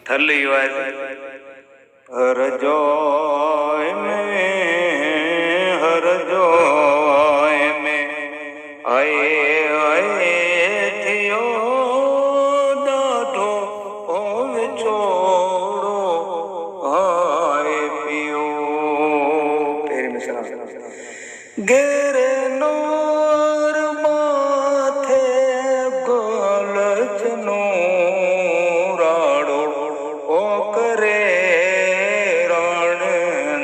थली हर जोय में आए थियो डाढो छोड़ो आए पियो तेरी मिसरा गेरे नोर माथे गोलचनो राड़ो ओ करे रण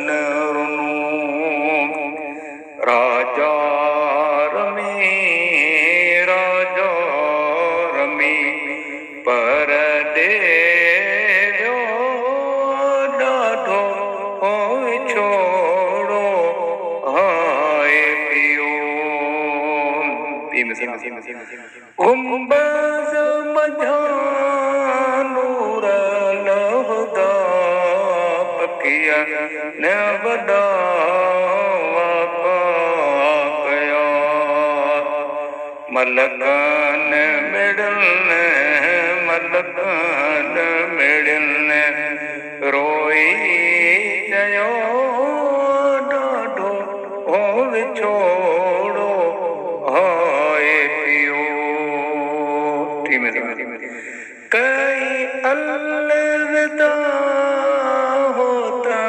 नरनु राजा रमी पर देव्यो डाढो छोड़ो हाय पियो गुंबज मझानूर लहदा पकिया न वडा मलकन मिड़न रोई चयो डाढो छोड़ो हाय पियो कई अलविदा होता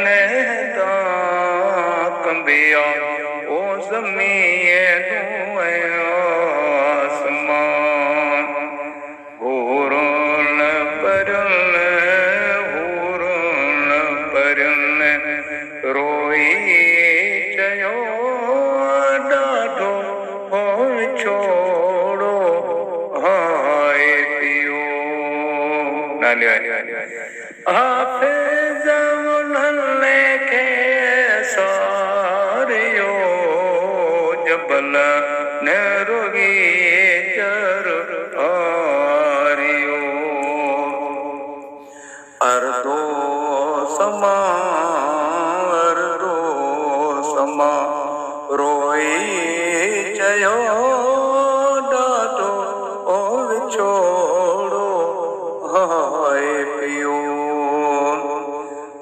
लहदा कंबिया ओ ज़मीन आसमान हुरन परन रोई चयो डाढो छोड़ो हाय पियो हाफिज़ उन्हनि खे सारियो जबल न रोगी चर आरियो अर्दो समा रोई चयो डाढो छोड़ो हाय पियो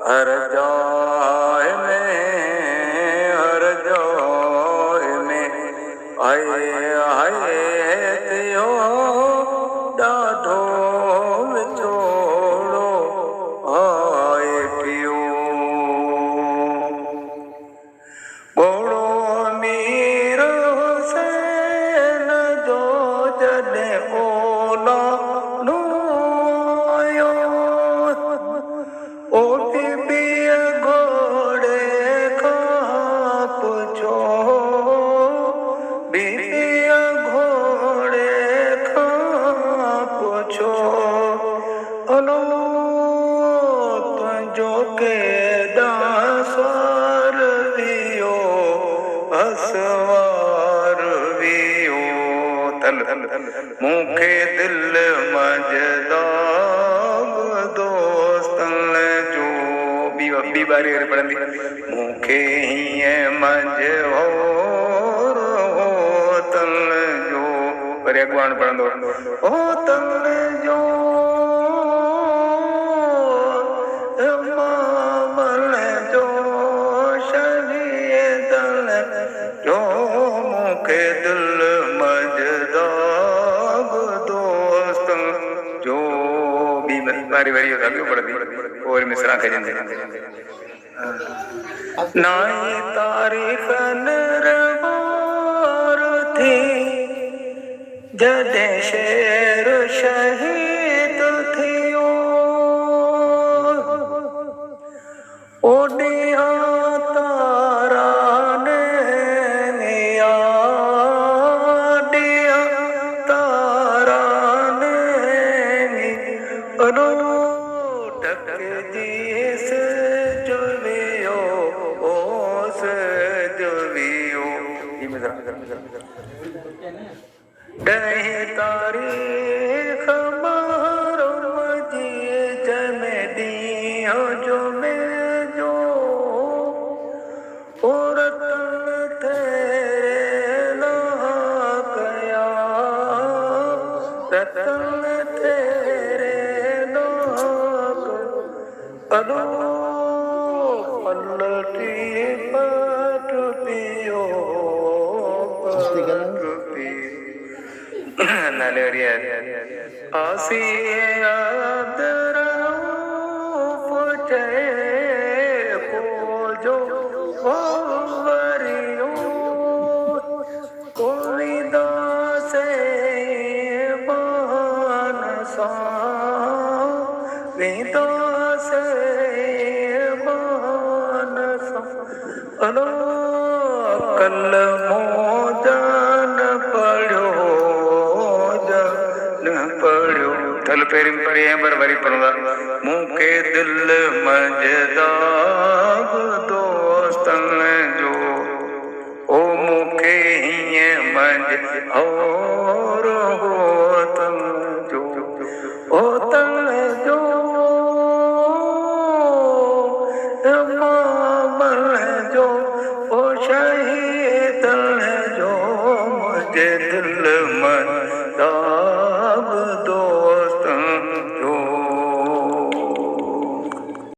हर जाय में आए थियो डाढो छोड़ो हाय पियो बोड़ो मीर हुसैन जो जॾहिं ओला नूयो ओ बीबीअ घोड़े खां पुछो बीबीअ घोड़े खां पुछो अलो तुंहिंजो केॾां सवार वियो असवार वियो मूंखे दिलि मजदाग दोस्तन जो ॿी बारी पढ़ंदी मूंखे हीअं मजहोर होतन जो वरी अॻवान पढ़ंदो होतन जो मामल जो शहीदन जो मूंखे दिल मजदाग दोस्त जो ॿी बारी अॻियो पढ़ंदी और मिसरा खे नाई तारीख़ नरवार थी जॾहिं शेर शहीद थियो ओडिया तारा नैनिया डिया तारा नैनी ढकजीस जुलियो ओस जुलियो ॾह तारीख़ मुहर्रम जी जमे ॾींहुं जो मिलजो औरतन तेरे ना कया रतन तेरे ना अदो पलटी पट पियो पट पियो नाले वरिया आसी आदर फटे को जो वरियो कोई दासे मानसा विदासे मानसा अलो कल मोजन पढ़ो जन पढ़ो थल पेरी पढ़ी है पर वरी पढ़ूंगा मुके दिल मजदाग दोस्तन जो ओ मुके ही मज और होतन जो ओ तन जो मामल जो ओ शहीद जो मुझे दिल मजदाग